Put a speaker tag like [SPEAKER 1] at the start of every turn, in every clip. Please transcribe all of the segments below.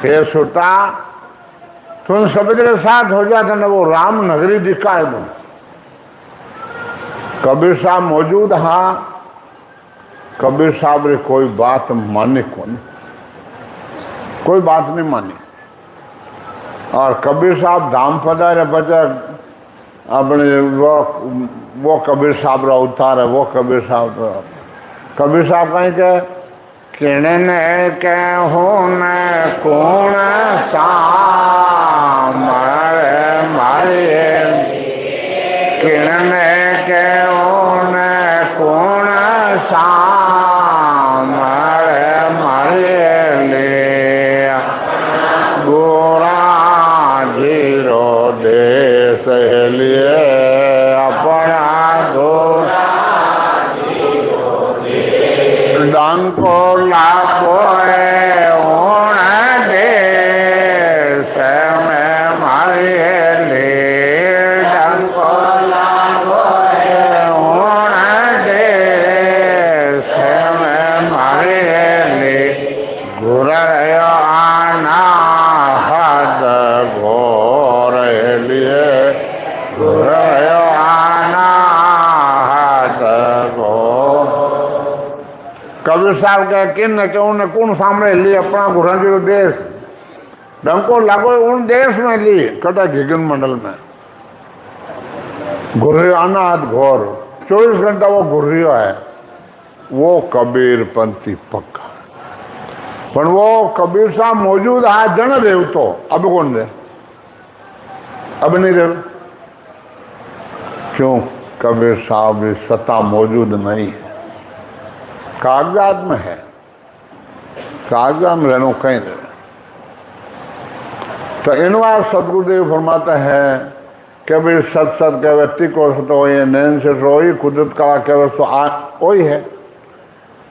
[SPEAKER 1] फिर सुटा तुम सबरे साथ हो जाता ना, वो राम नगरी दिखाए दो। कबीर साहब मौजूद हाँ, कबीर साहब रे कोई बात माने कौन, कोई बात नहीं मानी। और कबीर साहब धाम पधारे बचा अपने वो कबीर साहब रा उतार है, वो कबीर साहब कहीं के किरण के होन कौन सा मारे किरण के होन कौन सा मारे ले गोरा जीरो देश लिए अपना गोरा दान को लाखो ओण देश में मारे ले दान को लाखो ओण देश में मारे ले गुरयो आना हद घोर लिए गुरयो आना हद घोर। कबीर साहब कह किन के उन्हें कौन सामने ली अपना घुरंजीरो देश डंको लागो उन देश में ली कटा घिगन मंडल में घुर्रियो अनाथ घोर 24 घंटा वो घुर्रियो है। वो कबीर पंथी पक्का पर वो कबीर साहब मौजूद है जन रेव तो अब कौन रहे, अब नहीं रहे। क्यों? कबीर साहब की सत्ता मौजूद नहीं है, कागजात में है, कागजात में रहना कहीं नहीं। तो इन बार सदगुरुदेव फरमाते हैं कि भाई सत सत के व्यक्ति को तो ये नैन से रोई कुदरत का के तो वही है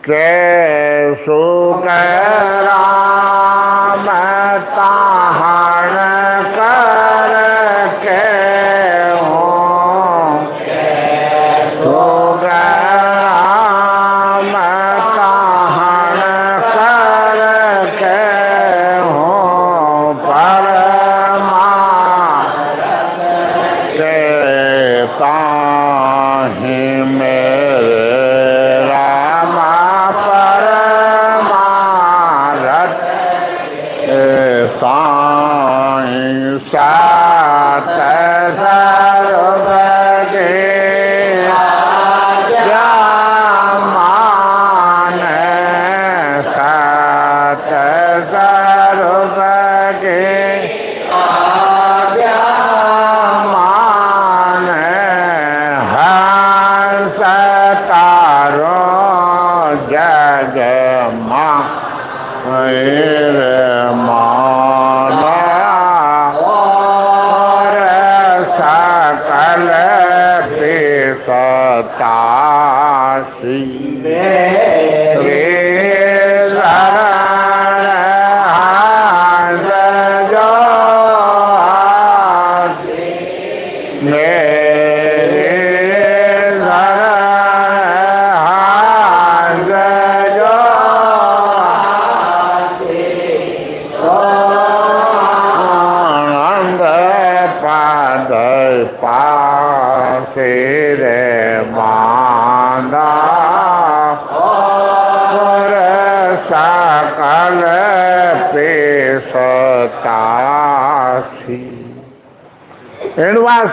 [SPEAKER 1] कैसो कह राम ताहन कर के हो कैसो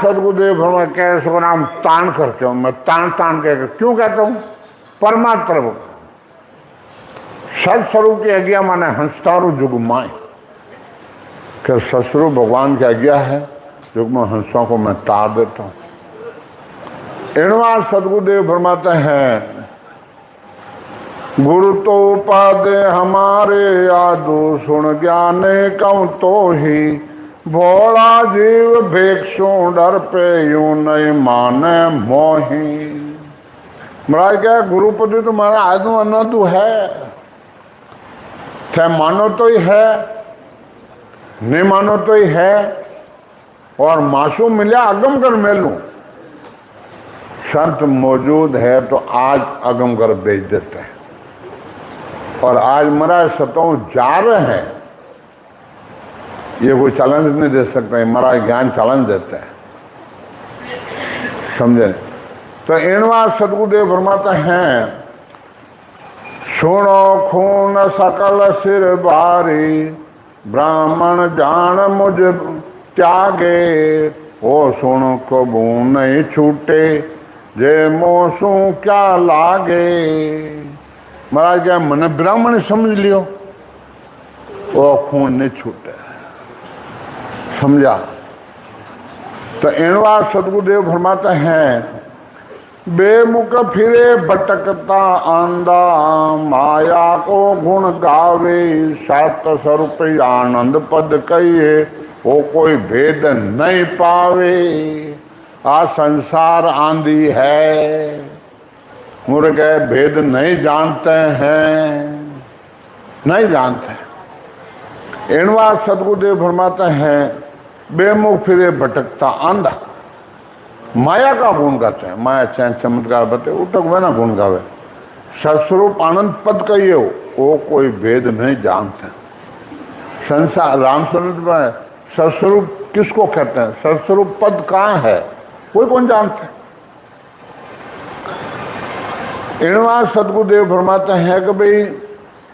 [SPEAKER 1] सदगुरुदेव भगवान कैसे नाम तान करके हूं मैं तान तान के क्यों कहता हूं परमात्मा सदस्वरूप की आज्ञा माने हंसतारू जुग माए कि सदस्वरूप भगवान की आज्ञा है जुग में हंसों को मैं तार देता हूं। इनवा सदगुरुदेव फरमाते हैं गुरु तो पद हमारे यादो सुन ज्ञाने कहूं तो ही भोला जीव भिक्षु डर पे यूं नहीं माने मोही। महाराज क्या गुरुपति तुम्हारा आदू अनदू है थे मानो तो ही है नहीं मानो तो ही है और मासूम मिला अगम कर मेलू संत मौजूद है तो आज अगम कर बेच देते हैं और आज महाराज सतों जा रहे हैं ये कोई चैलेंज नहीं दे सकता, महाराज ज्ञान चैलेंज देते हैं, समझे। तो इनवा सदगुरुदेव फरमाते हैं, सुनो खून सकल सिर भारी, ब्राह्मण जान मुझ त्यागे, ओ सुन कबू नहीं छूटे, जे मोसू क्या लागे। महाराज क्या मन ब्राह्मण समझ लियो, वो खून नहीं छूटे, समझा। तो इनवा सदगुरुदेव फरमाते हैं, बेमुख फिरे भटकता आंदा, माया को गुण गावे, सात स्वरूप आनंद पद कहिए, वो कोई भेद नहीं पावे। आ संसार आंधी है, मुर्गे भेद नहीं जानते हैं, नहीं जानते। इनवा सदगुरुदेव फरमाते हैं, बेमुख फिरे भटकता आंधा, माया का गुण गाते हैं, माया चैन चमत्कार बते उठक में ना गुण गावे, सस्वरूप आनंद पद कहिए, वो कोई भेद नहीं जानते। संसार रामचंद्र में सस्वरूप किसको कहते हैं, सस्वरूप पद कहाँ है, कोई कौन जानते। इनवा सदगुरुदेव फरमाते हैं कि भाई,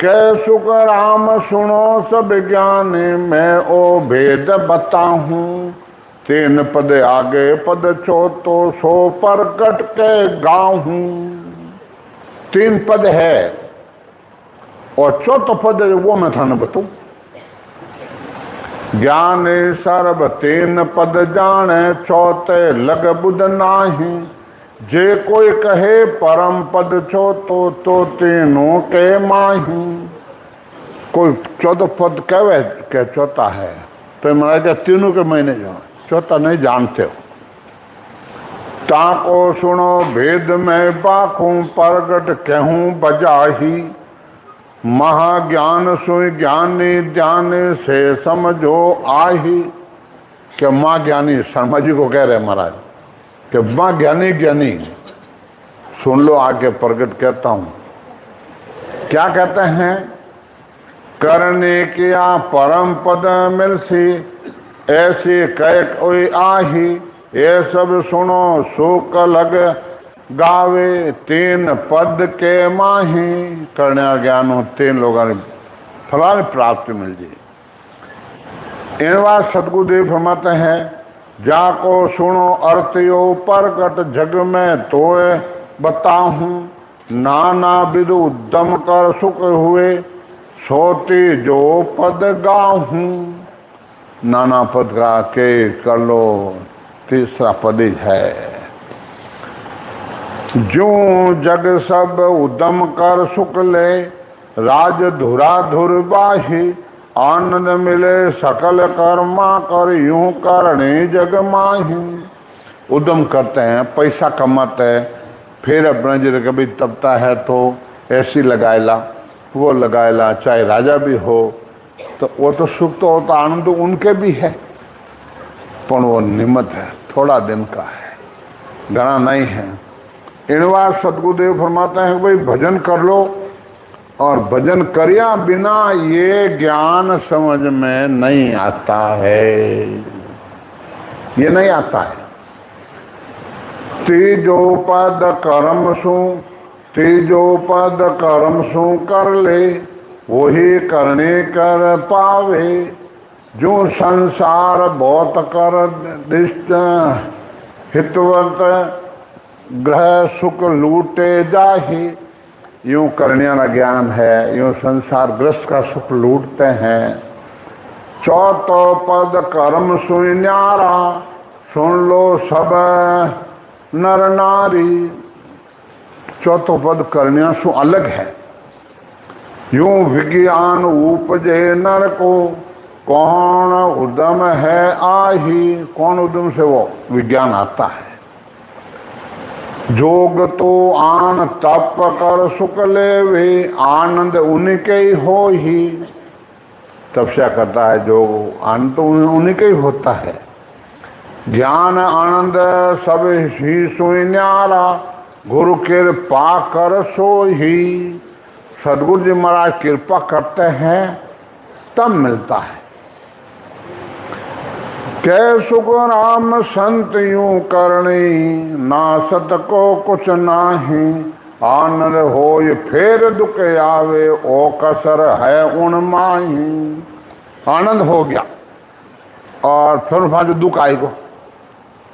[SPEAKER 1] कै सुख राम सुनो सब ज्ञान, मैं ओ भेद बताऊं, तीन पद आगे पद चौथो, सो प्रकट के गाऊं। तीन पद है और चौथा पद वो मैं थाने बताऊं। ज्ञान सर्व तीन पद जाने, चौथे लग बुध नाही, जे कोई कहे परम पद चौथो, तो तीनों के माही। कोई चौथा पद कहे के चौथा है, तो महाराज तीनों के महीने जो चौथा नहीं जानते हो। ताको सुनो भेद में बाखूं, प्रगट कहूं बजाही, महाज्ञान सुई ज्ञानी ध्यान से समझो आही। क्या माँ ज्ञानी शर्मा जी को कह रहे महाराज कि माँ ज्ञानी ज्ञानी सुन लो, आके प्रगट कहता हूं। क्या कहते हैं, करने किया परम पद मिलसी, ऐसे कह कोई आही, ये सब सुनो सुख लग गावे, तीन पद के माही। करने ज्ञान हो तीन लोगों ने फलाने प्राप्ति मिल जाए। इनवा सदगुरुदेव फरमाते हैं, जाको सुनो अर्थियो प्रकट, जग में तोए बताहूं, नाना विध उद्यम कर सुख हुए, सोती जो पद गाहूं। नाना पद गा के कर लो, तीसरा पद है। जो जग सब उद्यम कर सुख ले, राज धुरा धुर बाही, आनंद मिले सकल कर्मा कर, यूं करने जग माही। उद्यम करते हैं, पैसा कमाते हैं, फिर अपना जो कभी तपता है तो ऐसी लगाएला, वो लगाएला, चाहे राजा भी हो, तो वो तो सुख तो होता, आनंद तो उनके भी है, पर वो निमित्त है, थोड़ा दिन का है, घना नहीं है। इनवा सदगुरुदेव फरमाते हैं भाई भजन कर लो, और भजन करिया बिना ये ज्ञान समझ में नहीं आता है, ये नहीं आता है। तीजो पद कर्म सु, तीजो पद कर्म सु कर ले, वही करने कर पावे, जो संसार बहुत कर दिष्ट, हितवत ग्रह सुख लूटे जाही। यूं करने वाला ज्ञान है, यूं संसार ग्रस्त का सुख लूटते हैं। चौथो पद कर्म सुई न्यारा, सुन लो सब नर नारी। चौथो पद करने सु अलग है। यूं विज्ञान उपजे नर को, कौन उद्यम है आही। कौन उद्यम से वो विज्ञान आता है। जोग तो आन तप कर सुख ले वे, आनंद उनके ही हो ही। तपस्या करता है जो आनंद तो उन्हीं के ही होता है। ज्ञान आनंद सब ही सोई न्यारा, गुरु कृपा कर सो ही। सदगुरु जी महाराज कृपा करते हैं तब मिलता है। कै सुख राम संत यूं करणी, ना सत को कुछ नाही। आनंद होय फेर दुख आवे, ओ कसर है उन माही। आनंद हो गया और फिर वहां जो दुख आएगा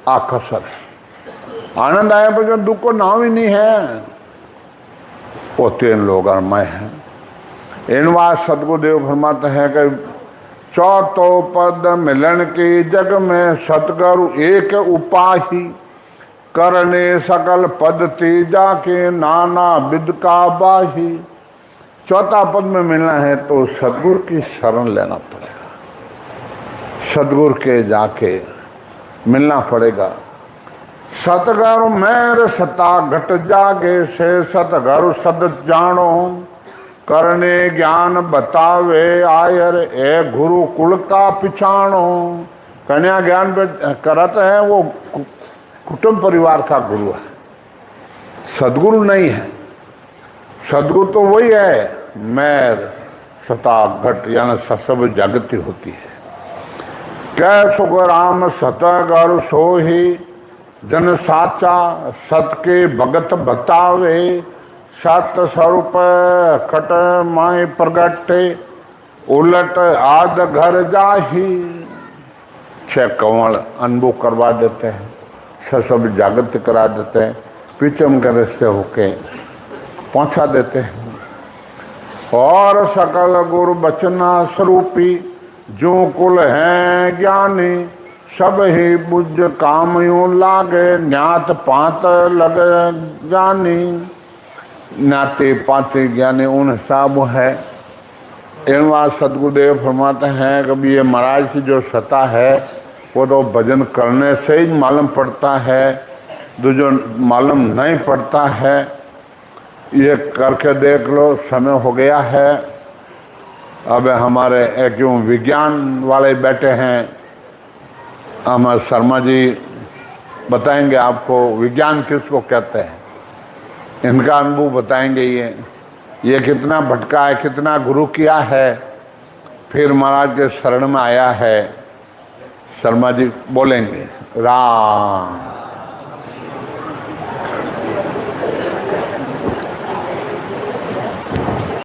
[SPEAKER 1] आ कसर है। आनंद आया पर जो दुख को नाम ही नहीं है, वो तीन लोग और मैं है। इन बात सतगुरुदेव फरमाते हैं कि चौथो पद मिलन की जग में, सतगुरु एक उपाही। करने सकल पद तेजा के, नाना विद का बाही। चौथा पद में मिलना है तो सतगुरु की शरण लेना पड़ेगा, सतगुरु के जाके मिलना पड़ेगा। सतगुरु मेर सता घट जागे से, सतगुरु सद जानो। करने ज्ञान बतावे आयर, ए गुरु कुल का पिछाणो। कन्या ज्ञान करते हैं वो कुटुंब परिवार का गुरु है, सदगुरु नहीं है। सदगुरु तो वही है मेर सता घट, यानी सब जागृति होती है। कै सुख राम सतगुरु सोही, जन साचा सत के भगत बतावे। सत स्वरूप खट माय प्रगटे, उलट आद घर जाही। 6 कंवल अनुभव करवा देते हैं, सब जागृत करा देते हैं, पीछे उनके रिश्ते होके पहुंचा देते हैं। और सकल गुरु बचना स्वरूपी, जो कुल हैं ज्ञानी। सब ही बुझ काम यूं लागे, न्यात पात लगे जानी। नाते पाते ज्ञानी उन सब है। इन बात सतगुरुदेव फरमाते हैं कभी ये महाराज की जो सत्ता है वो तो भजन करने से ही मालूम पड़ता है, जो मालूम नहीं पड़ता है ये करके देख लो। समय हो गया है, अब हमारे क्यों विज्ञान वाले बैठे हैं, हमारे शर्मा जी बताएंगे आपको विज्ञान किसको कहते हैं, इनका अनुभव बताएंगे। ये कितना भटका है, कितना गुरु किया है, फिर महाराज के शरण में आया है। शर्मा जी बोलेंगे। राम